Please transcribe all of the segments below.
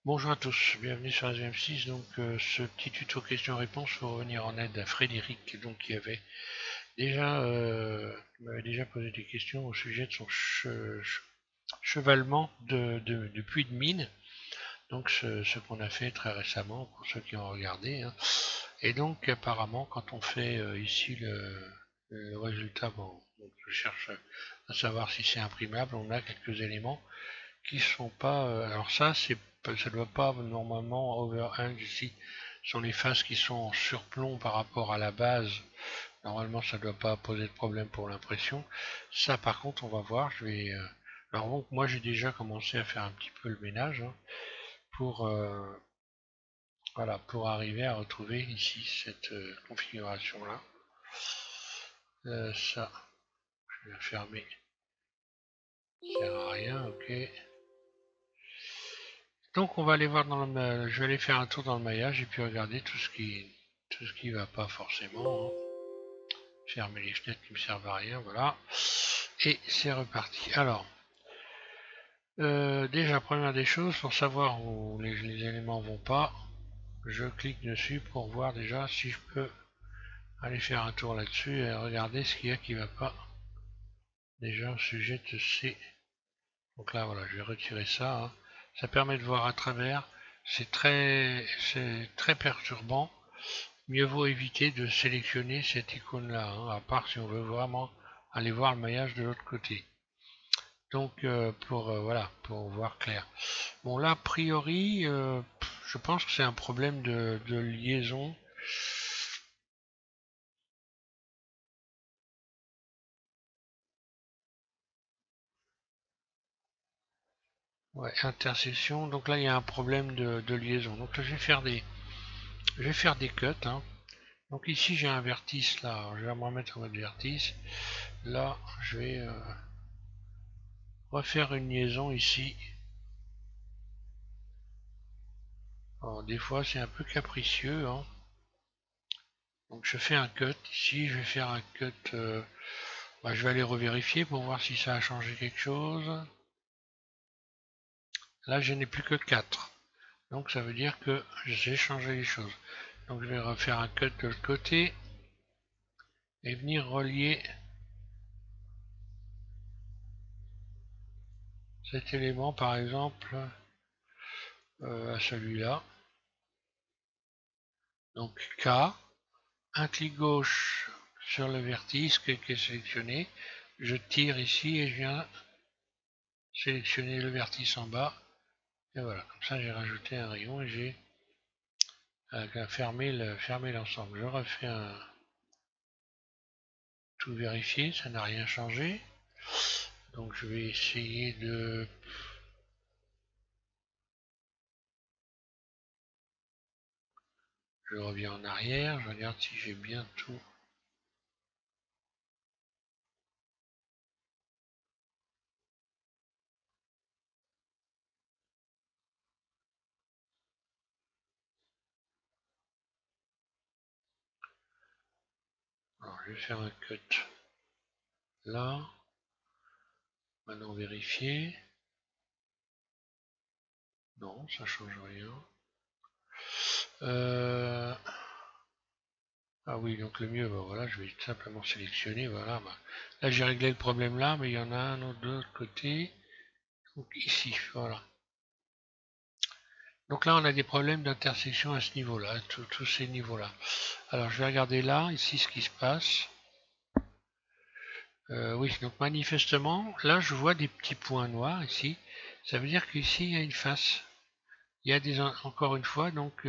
Bonjour à tous, bienvenue sur SVM6. Donc ce petit tuto questions-réponses pour revenir en aide à Frédéric, donc qui m'avait déjà posé des questions au sujet de son chevalement de puits de mine. Donc ce qu'on a fait très récemment pour ceux qui ont regardé, hein. Et donc apparemment quand on fait ici le résultat, bon, donc je cherche à savoir si c'est imprimable, on a quelques éléments qui sont pas. Alors ça doit pas normalement overhang ici. Ce sont les faces qui sont en surplomb par rapport à la base. Normalement, ça doit pas poser de problème pour l'impression. Ça, par contre, on va voir. Alors donc, moi, j'ai déjà commencé à faire un petit peu le ménage, hein, pour voilà, pour arriver à retrouver ici cette configuration là. Ça, je vais la fermer. Ça sert à rien, ok. Donc on va aller voir je vais aller faire un tour dans le maillage et puis regarder tout ce qui va pas forcément, hein. Fermer les fenêtres qui me servent à rien, voilà. Et c'est reparti. Alors, déjà première des choses, pour savoir où les éléments vont pas, je clique dessus pour voir déjà si je peux aller faire un tour là-dessus et regarder ce qu'il y a qui va pas. Déjà au sujet de ces. Donc là voilà, je vais retirer ça, hein. Ça permet de voir à travers. C'est très perturbant. Mieux vaut éviter de sélectionner cette icône-là, hein, à part si on veut vraiment aller voir le maillage de l'autre côté. Donc voilà, pour voir clair. Bon là, a priori, je pense que c'est un problème de liaison. Ouais, intersection. Donc là, il y a un problème de liaison. Donc là, je vais faire des cuts, hein. Donc ici, j'ai un vertice là. Alors, je vais me remettre en mode vertice. Là, je vais refaire une liaison ici. Alors, des fois, c'est un peu capricieux, hein. Donc je fais un cut ici, je vais faire un cut, je vais aller revérifier pour voir si ça a changé quelque chose. Là je n'ai plus que 4, donc ça veut dire que j'ai changé les choses. Donc je vais refaire un cut de l'autre côté et venir relier cet élément par exemple à celui-là. Donc K, un clic gauche sur le vertice qui est sélectionné, je tire ici et je viens sélectionner le vertice en bas. Et voilà, comme ça j'ai rajouté un rayon et j'ai fermer l'ensemble. Je refais un tout vérifier, ça n'a rien changé. Donc je vais essayer de. Je reviens en arrière, je regarde si j'ai bien tout. Alors je vais faire un cut là. Maintenant vérifier. Non, ça change rien. Ah oui, donc le mieux, voilà, je vais simplement sélectionner, voilà. Là j'ai réglé le problème là, mais il y en a un autre de l'autre côté. Donc ici, voilà. Donc là on a des problèmes d'intersection à ce niveau-là, tous ces niveaux-là. Alors je vais regarder là, ici, ce qui se passe. Oui, donc manifestement, là je vois des petits points noirs ici. Ça veut dire qu'ici il y a une face. Il y a encore une fois, donc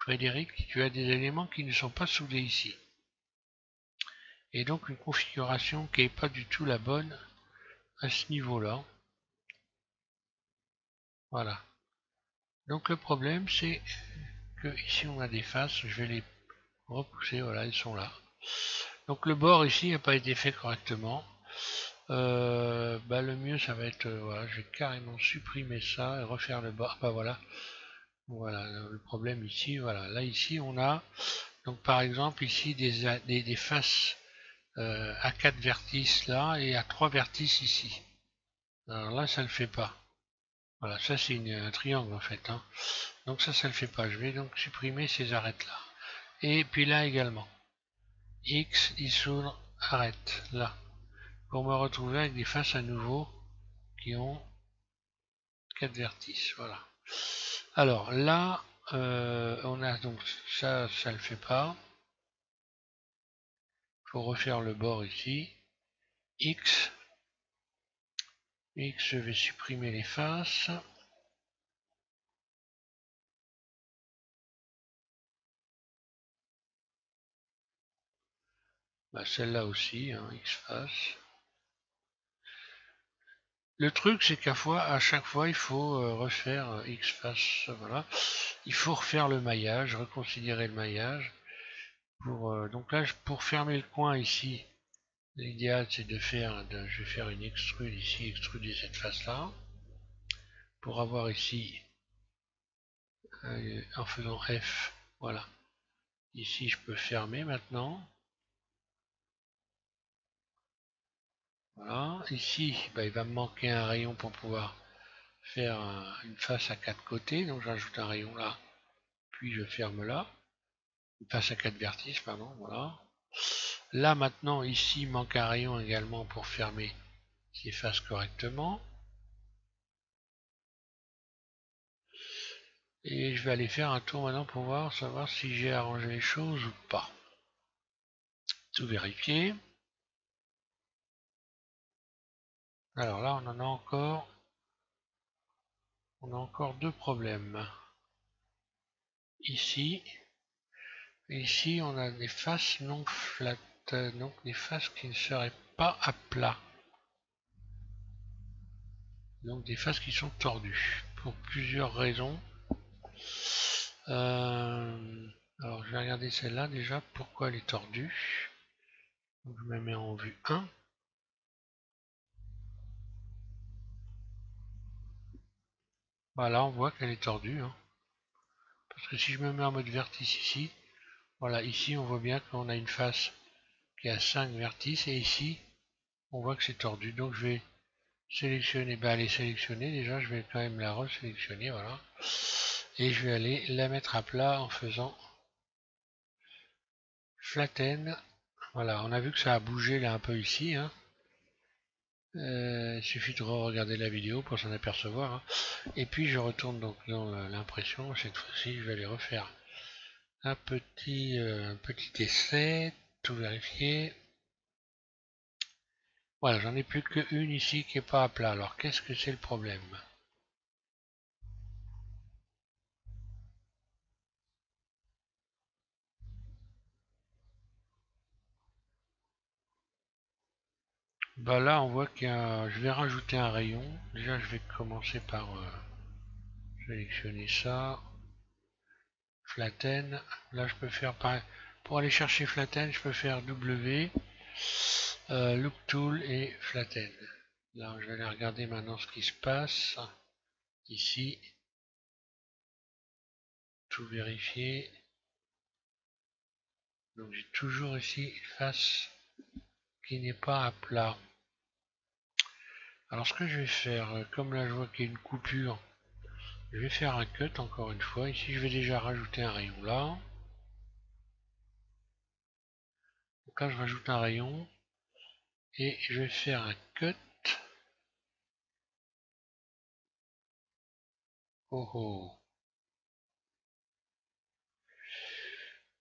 Frédéric, tu as des éléments qui ne sont pas soudés ici. Et donc une configuration qui n'est pas du tout la bonne à ce niveau-là. Voilà. Donc le problème c'est que ici on a des faces, je vais les repousser, voilà, elles sont là. Donc le bord ici n'a pas été fait correctement. Le mieux ça va être, voilà, je vais carrément supprimer ça et refaire le bord. Bah voilà, voilà le problème ici. Voilà, là ici on a donc par exemple ici des faces à 4 vertices là et à 3 vertices ici. Alors là ça le fait pas. Voilà, ça c'est un triangle en fait, hein. Donc ça le fait pas. Je vais donc supprimer ces arêtes là. Et puis là également. X, dissoudre, arrête, là. Pour me retrouver avec des faces à nouveau qui ont 4 vertices, voilà. Alors là, on a donc ça le fait pas. Il faut refaire le bord ici. X, je vais supprimer les faces. Bah, celle-là aussi, hein, X face. Le truc, c'est à chaque fois, il faut refaire X face, voilà. Il faut refaire le maillage, reconsidérer le maillage. Donc là, pour fermer le coin ici, l'idéal c'est je vais faire une extrude ici, extruder cette face-là. Pour avoir ici, en faisant F, voilà. Ici, je peux fermer maintenant. Voilà. Ici, bah, il va me manquer un rayon pour pouvoir faire une face à 4 côtés. Donc j'ajoute un rayon là, puis je ferme là. Une face à 4 vertices, pardon, voilà. Là maintenant, ici, il manque un rayon également pour fermer ces faces correctement. Et je vais aller faire un tour maintenant pour savoir si j'ai arrangé les choses ou pas. Tout vérifier. Alors là, on a encore deux problèmes. Ici, on a des faces non flat, donc des faces qui ne seraient pas à plat. Donc des faces qui sont tordues, pour plusieurs raisons. Alors je vais regarder celle-là déjà, pourquoi elle est tordue. Donc, je me mets en vue 1. Voilà, on voit qu'elle est tordue, hein. Parce que si je me mets en mode vertice ici, voilà, ici on voit bien qu'on a une face qui a 5 vertices, et ici on voit que c'est tordu. Donc je vais sélectionner, elle est sélectionnée déjà, je vais quand même la resélectionner, voilà. Et je vais aller la mettre à plat en faisant flatten. Voilà, on a vu que ça a bougé là un peu ici, hein. Il suffit de regarder la vidéo pour s'en apercevoir, hein. Et puis je retourne donc dans l'impression. Cette fois-ci, je vais aller refaire un petit essai, tout vérifier. Voilà, j'en ai plus qu'une ici qui est pas à plat. Alors qu'est-ce que c'est le problème? Bah là, on voit je vais rajouter un rayon. Déjà, je vais commencer par sélectionner ça. Flatten. Là, je peux faire pareil. Pour aller chercher Flatten, je peux faire W, Look Tool et Flatten. Là, je vais aller regarder maintenant ce qui se passe. Ici, tout vérifier. Donc j'ai toujours ici une face qui n'est pas à plat. Alors ce que je vais faire, comme là je vois qu'il y a une coupure, je vais faire un cut encore une fois. Ici je vais déjà rajouter un rayon là. Donc là je rajoute un rayon et je vais faire un cut. Oh oh.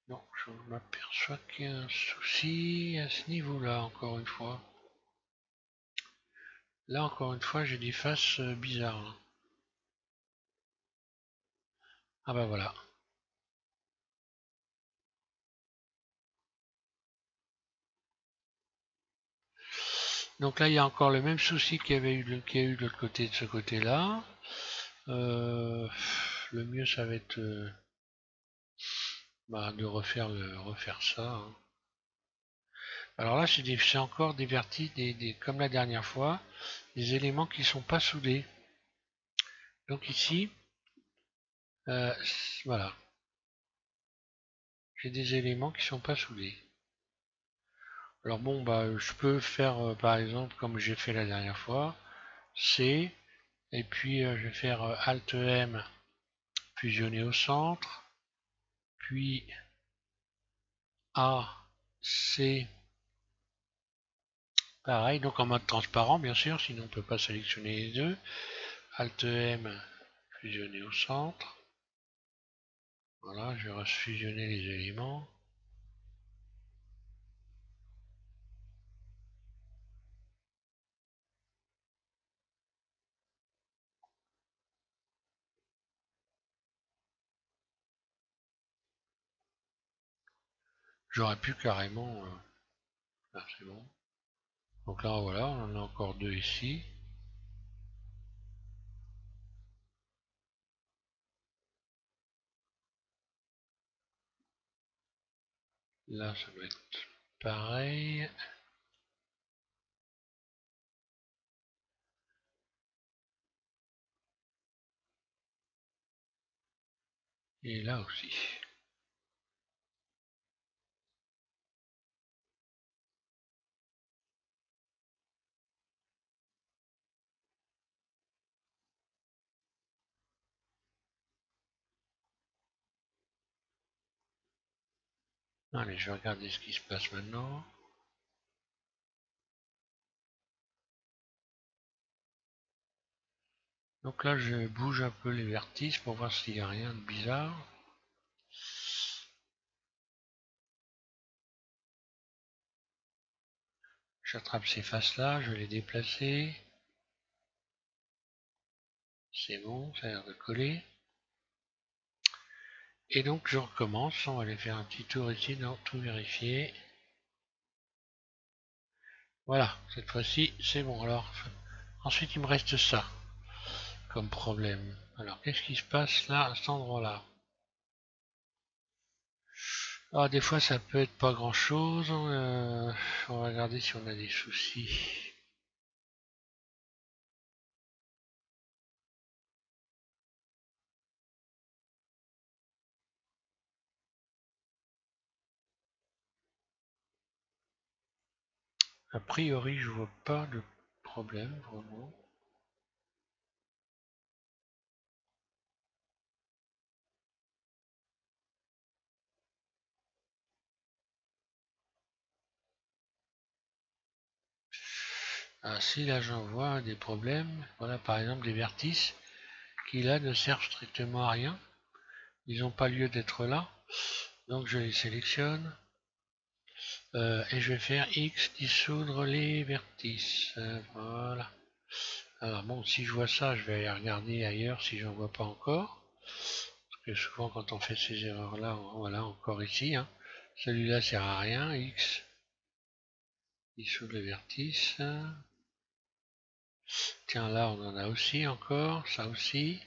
Non, je m'aperçois qu'il y a un souci à ce niveau-là encore une fois. Là encore une fois j'ai des faces bizarres. Ah bah voilà. Donc là il y a encore le même souci qu'il y a eu de l'autre côté de ce côté-là. Le mieux ça va être de refaire ça, hein. Alors là c'est encore des vertis, comme la dernière fois, des éléments qui sont pas soudés. Donc ici, euh, voilà, j'ai des éléments qui sont pas soudés. Alors bon, je peux faire par exemple comme j'ai fait la dernière fois, C, Et puis je vais faire Alt M, fusionner au centre, puis A, C, pareil, donc en mode transparent bien sûr, sinon on ne peut pas sélectionner les deux. Alt M, fusionner au centre. Voilà, je vais fusionner les éléments. J'aurais pu carrément... ah, c'est bon. Donc là, voilà, on en a encore deux ici. Là, ça doit être pareil. Et là aussi. Allez, je vais regarder ce qui se passe maintenant. Donc là, je bouge un peu les vertices pour voir s'il n'y a rien de bizarre. J'attrape ces faces-là, je vais les déplacer. C'est bon, ça a l'air de coller. Et donc je recommence, on va aller faire un petit tour ici dans tout vérifier. Voilà, cette fois-ci c'est bon. Alors ensuite il me reste ça comme problème. Alors qu'est-ce qui se passe là à cet endroit-là? Ah, des fois ça peut être pas grand-chose. On va regarder si on a des soucis. A priori je vois pas de problème vraiment. Ah si, là j'en vois des problèmes. Voilà par exemple des vertices qui là ne servent strictement à rien. Ils n'ont pas lieu d'être là. Donc je les sélectionne. Et je vais faire X dissoudre les vertices. Voilà. Alors bon, si je vois ça, je vais aller regarder ailleurs si j'en vois pas encore. Parce que souvent quand on fait ces erreurs-là, voilà, encore ici. Hein. Celui-là sert à rien. X dissoudre les vertices. Tiens, là on en a aussi encore. Ça aussi.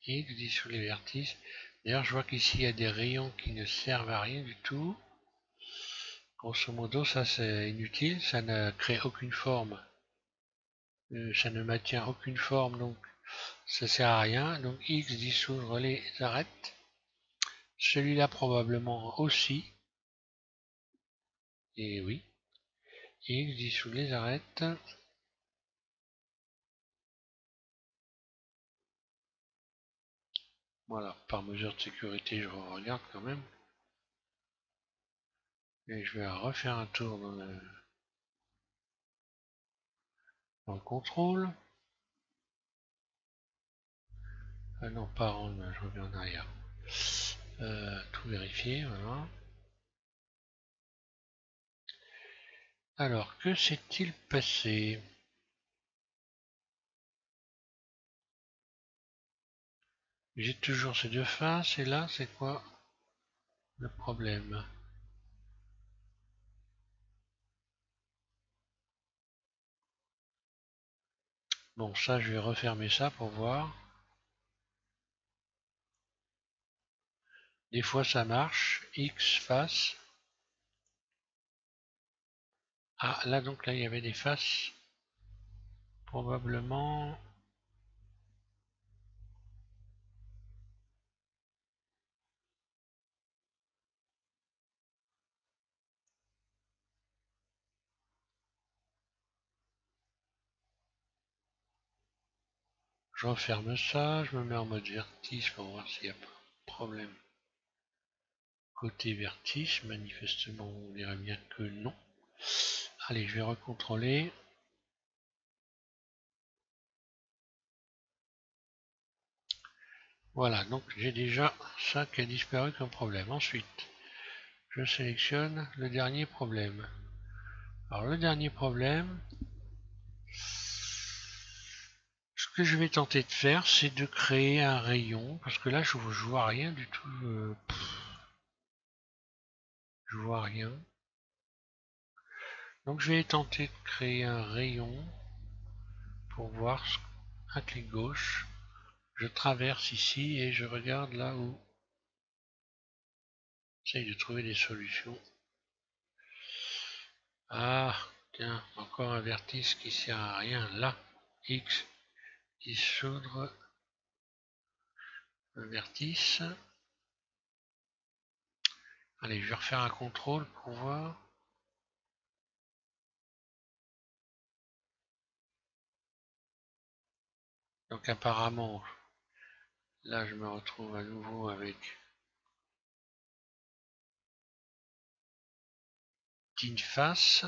X dissoudre les vertices. D'ailleurs, je vois qu'ici il y a des rayons qui ne servent à rien du tout. Grosso modo, ça c'est inutile, ça ne crée aucune forme. Ça ne maintient aucune forme, donc ça sert à rien. Donc X dissoudre les arêtes. Celui-là probablement aussi. Et oui. X dissoudre les arêtes. Voilà, par mesure de sécurité, je regarde quand même. Et je vais refaire un tour dans le contrôle. Ah non, pas rendre, je reviens en arrière. Tout vérifier, voilà. Alors, que s'est-il passé? J'ai toujours ces deux faces, et là, c'est quoi le problème? Bon, ça, je vais refermer ça pour voir. Des fois, ça marche. X face. Ah, là, donc, là, il y avait des faces. Probablement. Je referme ça, je me mets en mode vertice pour voir s'il n'y a pas de problème. Côté vertice, manifestement on dirait bien que non. Allez, je vais recontrôler. Voilà, donc j'ai déjà ça qui a disparu comme problème. Ensuite, je sélectionne le dernier problème. Alors le dernier problème, ce que je vais tenter de faire, c'est de créer un rayon, parce que là je vois rien du tout. Je vois rien. Donc je vais tenter de créer un rayon pour voir un clic gauche. Je traverse ici et je regarde là où. J'essaye de trouver des solutions. Ah, tiens, encore un vertice qui sert à rien. Là, X, dissoudre le vertice. Allez, je vais refaire un contrôle pour voir. Donc apparemment, là je me retrouve à nouveau avec Tinface.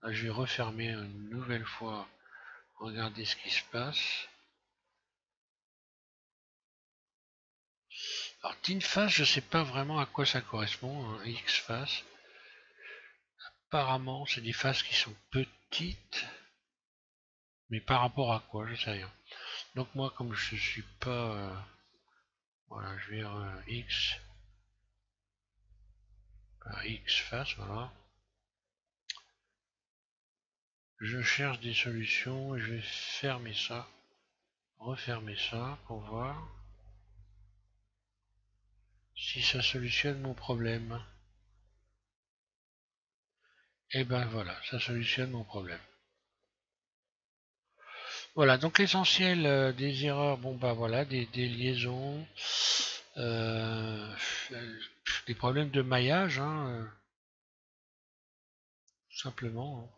Là, je vais refermer une nouvelle fois, regarder ce qui se passe. Alors Tinface, je ne sais pas vraiment à quoi ça correspond, hein, Xface. Apparemment, c'est des faces qui sont petites, mais par rapport à quoi, je sais rien. Donc moi, comme je suis pas, voilà, je vais X par X face, voilà. Je cherche des solutions et je vais fermer ça, refermer ça pour voir si ça solutionne mon problème. Et ben voilà, ça solutionne mon problème. Voilà, donc l'essentiel des erreurs, bon bah voilà, des liaisons, euh, des problèmes de maillage, hein, tout simplement. Hein.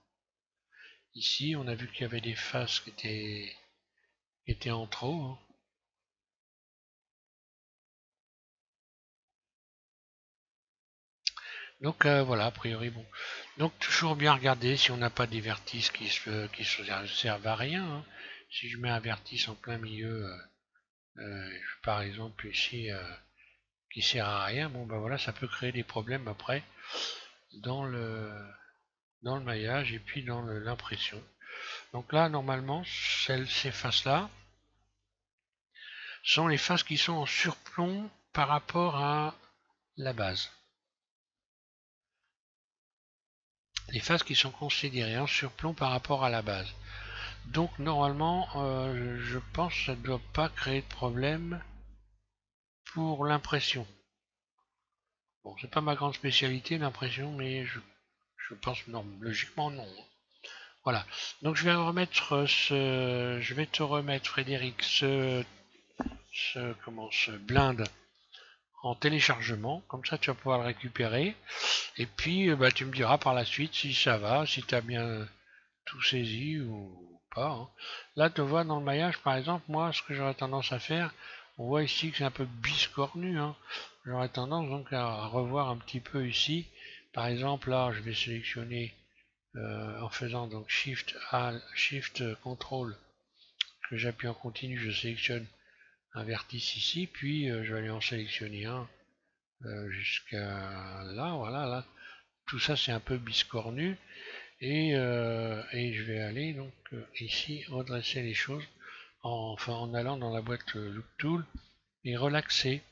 Ici, on a vu qu'il y avait des faces qui étaient en trop. Hein. Donc voilà, a priori, bon. Donc toujours bien regarder si on n'a pas des vertices qui se servent à rien. Hein. Si je mets un vertice en plein milieu, par exemple ici, qui sert à rien, bon ben voilà, ça peut créer des problèmes après dans le, dans le maillage et puis dans l'impression. Donc là, normalement, ces faces-là sont les faces qui sont en surplomb par rapport à la base. Les faces qui sont considérées en surplomb par rapport à la base. Donc normalement, je pense que ça ne doit pas créer de problème pour l'impression. Bon, c'est pas ma grande spécialité l'impression, mais je pense non, logiquement non. Voilà. Donc je vais remettre je vais te remettre Frédéric ce blind en téléchargement, comme ça tu vas pouvoir le récupérer. Et puis bah, tu me diras par la suite si ça va, si tu as bien tout saisi ou pas. Hein. Là, tu vois, dans le maillage, par exemple, moi, ce que j'aurais tendance à faire, on voit ici que c'est un peu biscornu. Hein. J'aurais tendance donc à revoir un petit peu ici. Par exemple, là, je vais sélectionner en faisant donc Shift Control, que j'appuie en continu, je sélectionne un vertice ici, puis je vais aller en sélectionner un jusqu'à là, voilà, là. Tout ça, c'est un peu biscornu. Et je vais aller donc ici redresser les choses en allant dans la boîte Loop Tool et relaxer.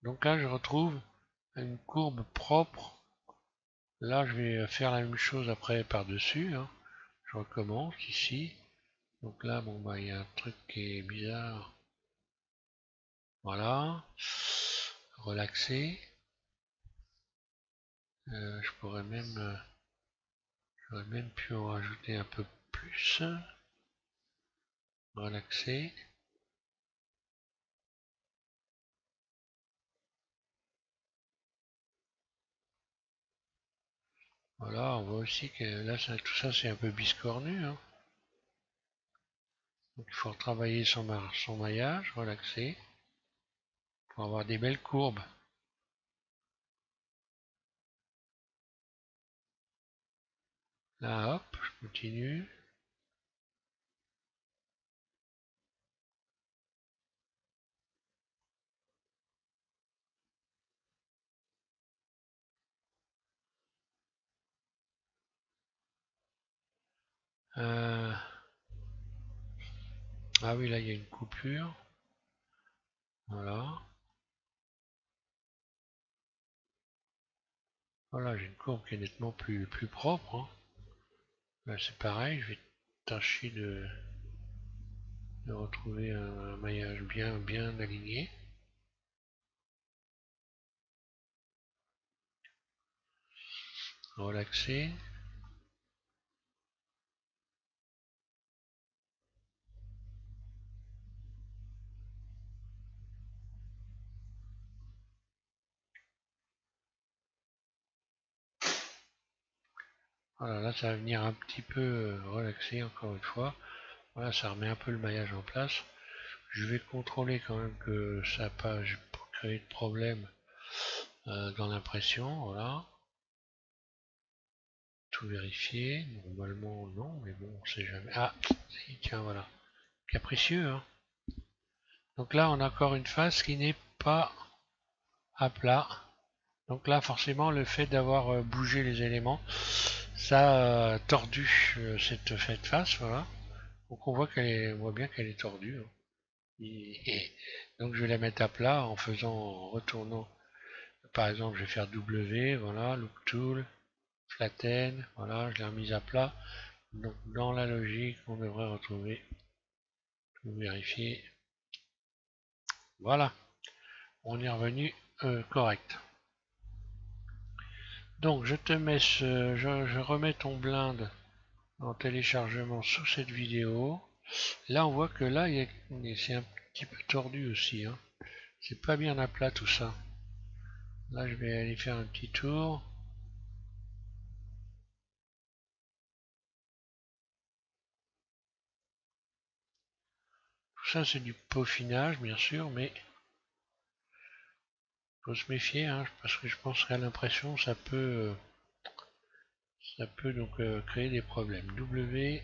Donc là je retrouve une courbe propre. Là je vais faire la même chose après par dessus. Hein. Je recommence ici. Donc là bon bah il y a un truc qui est bizarre. Voilà. Relaxer. J'aurais même pu en rajouter un peu plus. Relaxer. Voilà, on voit aussi que là, tout ça, c'est un peu biscornu. Hein. Donc, il faut retravailler son maillage, relaxer, pour avoir des belles courbes. Là, hop, je continue. Ah oui, là, il y a une coupure. Voilà. Voilà, j'ai une courbe qui est nettement plus propre, hein. Là, c'est pareil, je vais tâcher de retrouver un maillage bien aligné. Relaxer. Voilà, là, ça va venir un petit peu relaxer encore une fois. Voilà, ça remet un peu le maillage en place. Je vais contrôler quand même que ça n'a pas créé de problème dans l'impression. Voilà. Tout vérifier. Normalement, non, mais bon, on sait jamais. Ah, si, tiens, voilà. Capricieux, hein. Donc là, on a encore une face qui n'est pas à plat. Donc là, forcément, le fait d'avoir bougé les éléments, ça a tordu cette face, voilà. Donc on voit bien qu'elle est tordue, hein. Donc je vais la mettre à plat en retournant. Par exemple, je vais faire W, voilà, Loop Tool, Flatten, voilà, je l'ai remise à plat. Donc dans la logique, on devrait retrouver, tout vérifier. Voilà, on est revenu correct. Donc je te mets je remets ton blind en téléchargement sous cette vidéo. Là on voit que là c'est un petit peu tordu aussi, hein. C'est pas bien à plat tout ça. Là je vais aller faire un petit tour. Tout ça c'est du peaufinage bien sûr, mais faut se méfier, hein, parce que je pense qu'à l'impression ça peut donc créer des problèmes. W,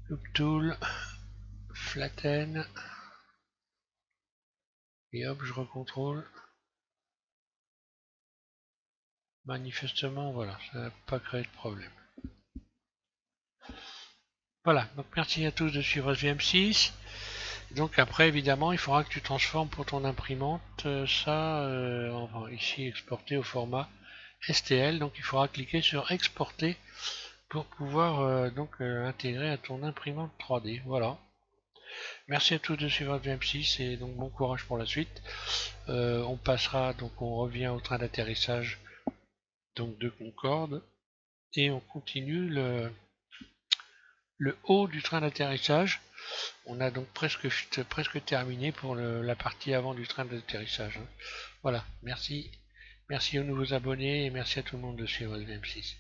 Loop Tool, Flatten, et hop je recontrôle. Manifestement voilà, ça n'a pas créé de problème. Voilà, donc merci à tous de suivre SVM6. Donc après, évidemment, il faudra que tu transformes pour ton imprimante ça, ici exporter au format STL. Donc il faudra cliquer sur exporter pour pouvoir intégrer à ton imprimante 3D. Voilà. Merci à tous de suivre SVM6 et donc bon courage pour la suite. On passera, donc on revient au train d'atterrissage donc de Concorde et on continue le haut du train d'atterrissage. On a donc presque terminé pour la partie avant du train d'atterrissage, hein. Voilà, merci. Merci aux nouveaux abonnés et merci à tout le monde de suivre le VM6.